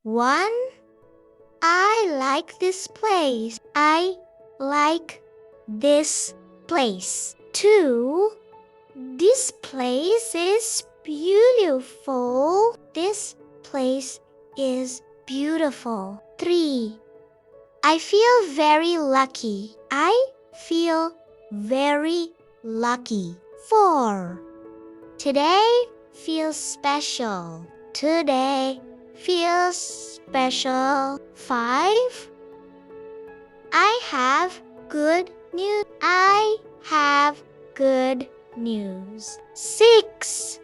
1. I like this place. I like this place. 2. This place is beautiful. This place is beautiful. 3. I feel very lucky. I feel very lucky. 4. Today feels special. Today feels special. 5. I have good news. I have good news. 6.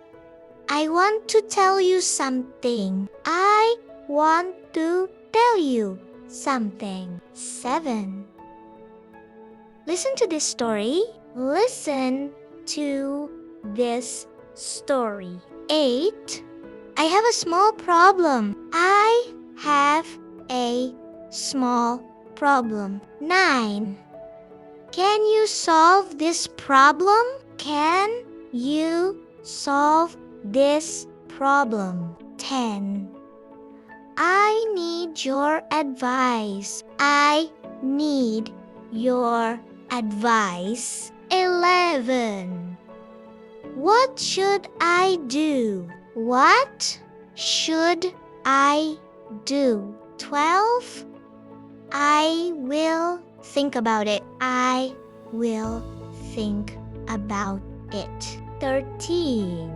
I want to tell you something. I want to tell you something. 7. Listen to this story. Listen to this story. 8. I have a small problem. I have a small problem. 9. Can you solve this problem? Can you solve this problem? 10. I need your advice. I need your advice. 11. What should I do? What should I do? 12. I will think about it. I will think about it. 13.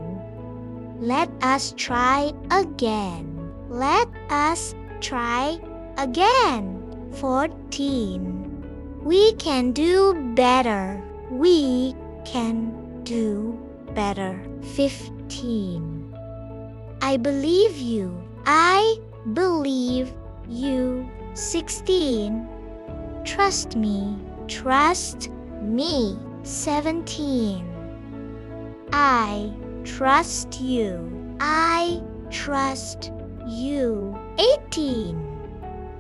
Let us try again. Let us try again. 14. We can do better. We can do better. 15. I believe you. I believe you. 16. Trust me. Trust me. 17. I trust you. I trust you. 18.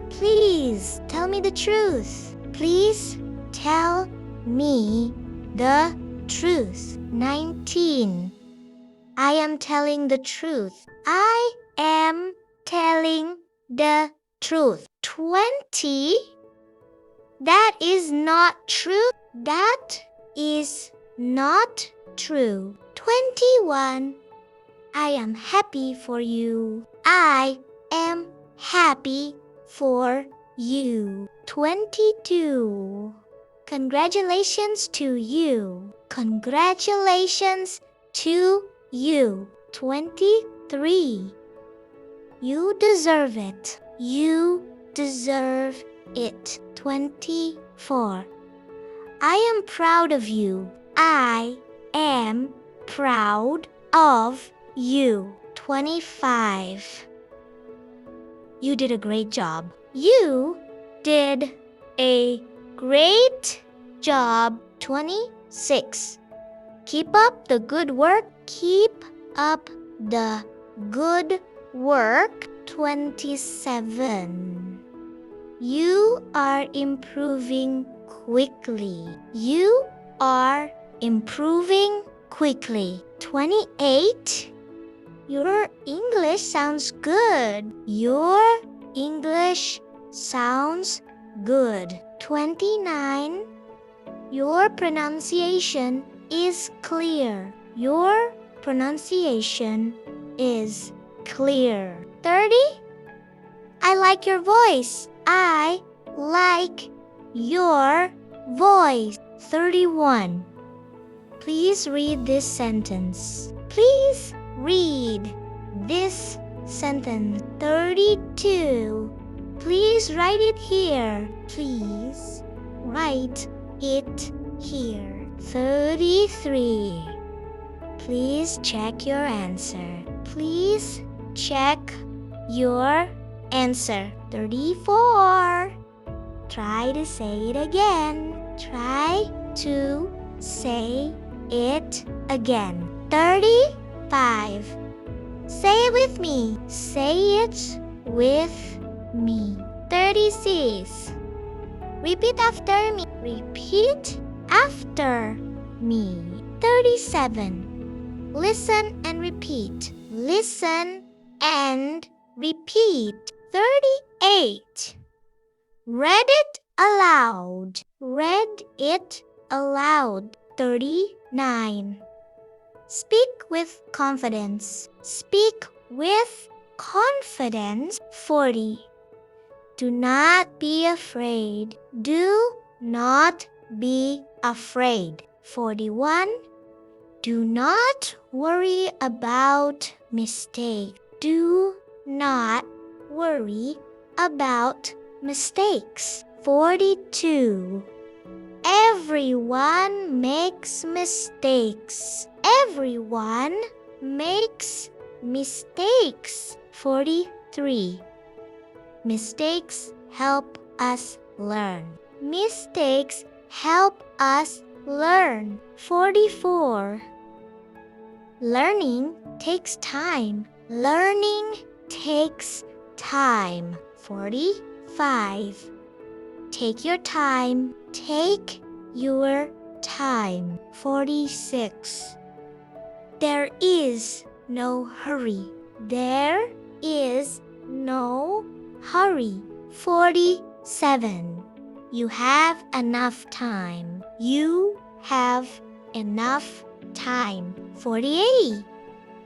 Please tell me the truth. Please tell me the truth. 19. I am telling the truth. I am telling the truth. 20. That is not true. That is not true. 21. I am happy for you. I am happy for you. 22. Congratulations to you. Congratulations to you. 23. You deserve it. You deserve it. 24. I am proud of you. I am proud of you. 25. You did a great job. You did a great job. 26. Keep up the good work. Keep up the good work. 27. You are improving quickly. You are improving quickly. 28. Your English sounds good. Your English sounds good. 29. Your pronunciation is clear. Your pronunciation is clear. 30. I like your voice. I like your voice. 31. Please read this sentence. Please read this sentence. 32. Please write it here. Please write it here. 33. Please check your answer. Please check your answer. 34. Try to say it again. Try to say it again. 35. Say it with me. Say it with me. 36. Repeat after me. Repeat after me. 37. Listen and repeat. Listen and repeat. 38. Read it aloud. Read it aloud. 39. Speak with confidence. Speak with confidence. 40. Do not be afraid. Do not be afraid. 41. Do not worry about mistakes. Do not worry about mistakes. 42. Everyone makes mistakes. Everyone makes mistakes. 43. Mistakes help us learn. Mistakes help us learn. 44. Learning takes time. Learning takes time. 45. Take your time. Take your time. 46. There is no hurry. There is no hurry. 47. You have enough time. You have enough time. 48.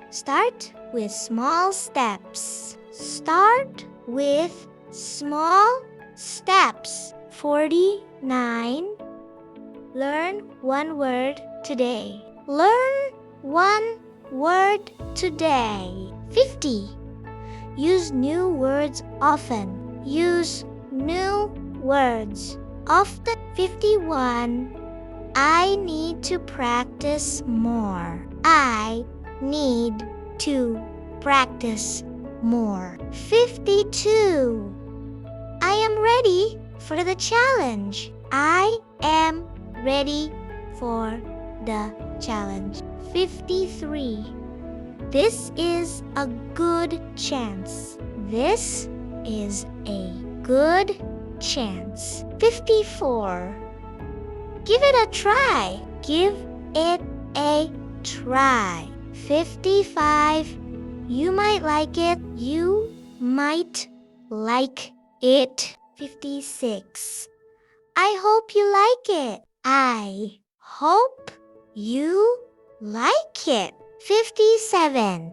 Start with small steps. Start with small steps. 49. Learn one word today. Learn one word today. 50. Use new words often. Use new words often. 51. I need to practice more. I need to practice more. 52. I am ready for the challenge. I am ready for the challenge. 53. This is a good chance. This is a good chance. 54. Give it a try. Give it a try. 55. You might like it. You might like it. 56. I hope you like it. I hope you like it. 57.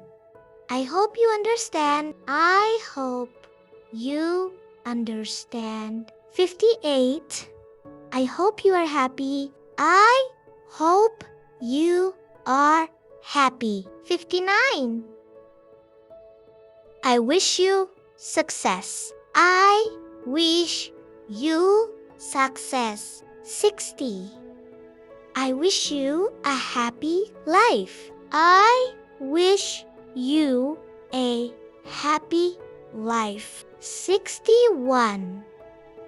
I hope you understand. I hope you understand. 58. I hope you are happy. I hope you are happy. 59. I wish you success. I wish you success. 60. I wish you a happy life. I wish you a happy life. 61.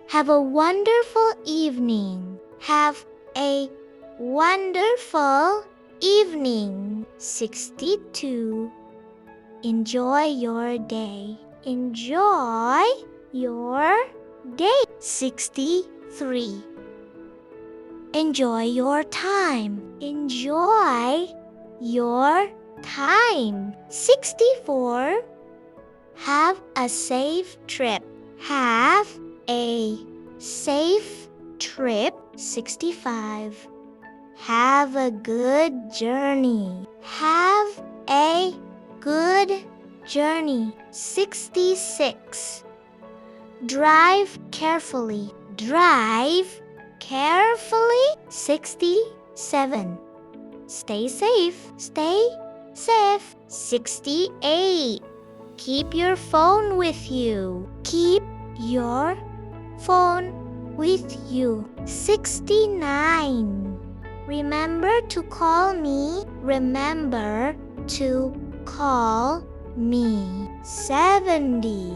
Have a wonderful evening. Have a wonderful evening. 62. Enjoy your day. Enjoy your day. 63. Enjoy your time. Enjoy your time. 64. Have a safe trip. Have a safe trip. 65. Have a good journey. Have a good journey. 66. Drive carefully. Drive carefully. 67. Stay safe. Stay safe. 68. Keep your phone with you. Keep your phone with you. 69. Remember to call me. Remember to call me. 70.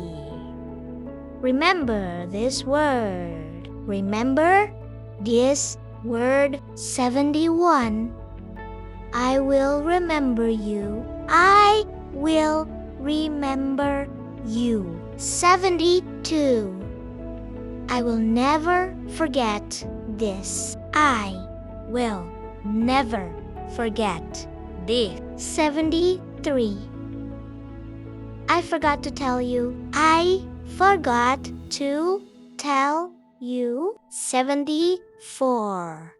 Remember this word. Remember this word. 71. I will remember you. I will remember you. 72. I will never forget this. I will never forget this. 73. I forgot to tell you. I forgot to tell you. 74.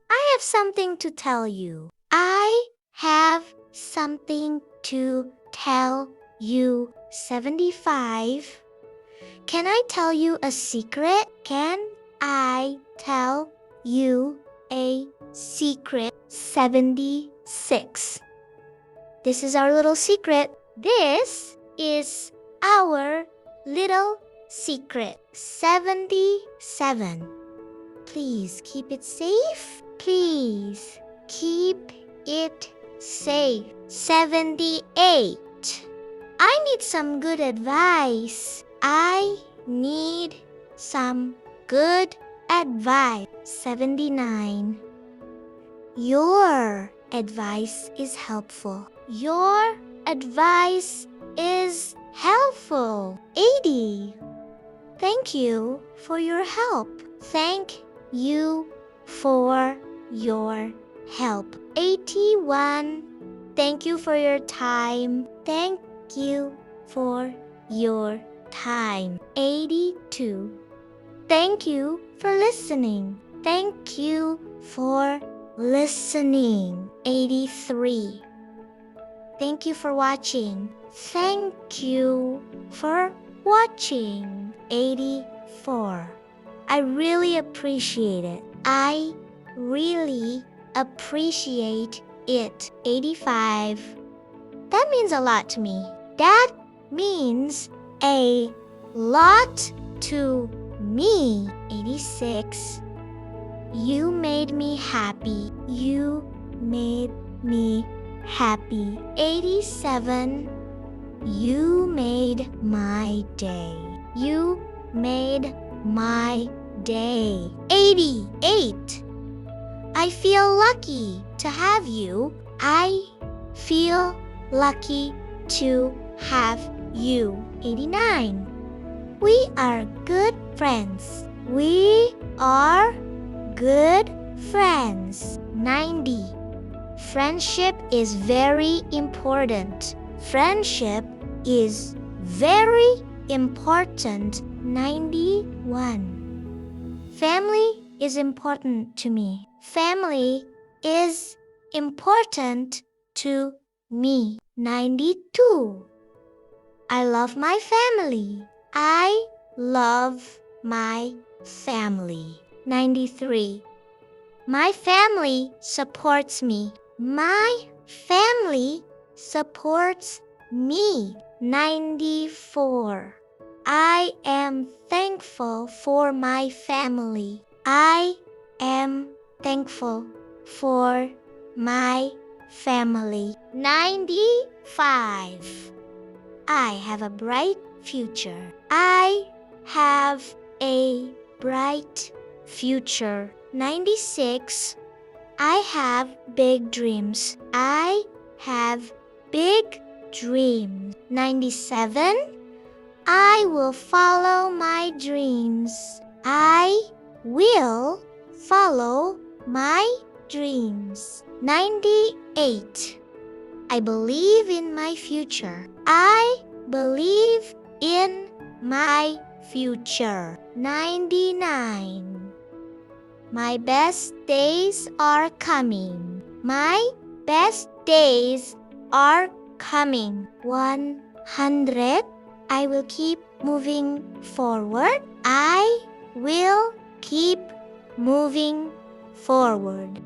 I have something to tell you. I have something to tell you. 75. Can I tell you a secret? Can I tell you a secret? 76. This is our little secret. This is our little secret. 77. Please keep it safe. Please keep it safe. 78. I need some good advice. I need some good advice. 79. Your advice is helpful. Your advice is helpful. 80. Thank you for your help. Thank you for your help. 81. Thank you for your time. Thank you for your time. 82. Thank you for listening. Thank you for listening. 83. Thank you for watching. Thank you for watching. 84. I really appreciate it. I really appreciate it. 85. That means a lot to me. That means a lot to me. 86. You made me happy. You made me happy. 87. You made my day. You made my day. 88. I feel lucky to have you. I feel lucky to have you. 89. We are good friends. We are good friends. 90. Friendship is very important. Friendship is very important. 91. Family is important to me. Family is important to me. 92. I love my family. I love my family. 93. My family supports me. My family supports me. 94. I am thankful for my family. I am thankful for my family. 95. I have a bright future. I have a bright future. 96. I have big dreams. I have big dreams. 97. I will follow my dreams. I will follow my dreams. 98. I believe in my future. I believe in my future. 99. My best days are coming. My best days are coming. 100. I will keep moving forward. I will keep moving forward.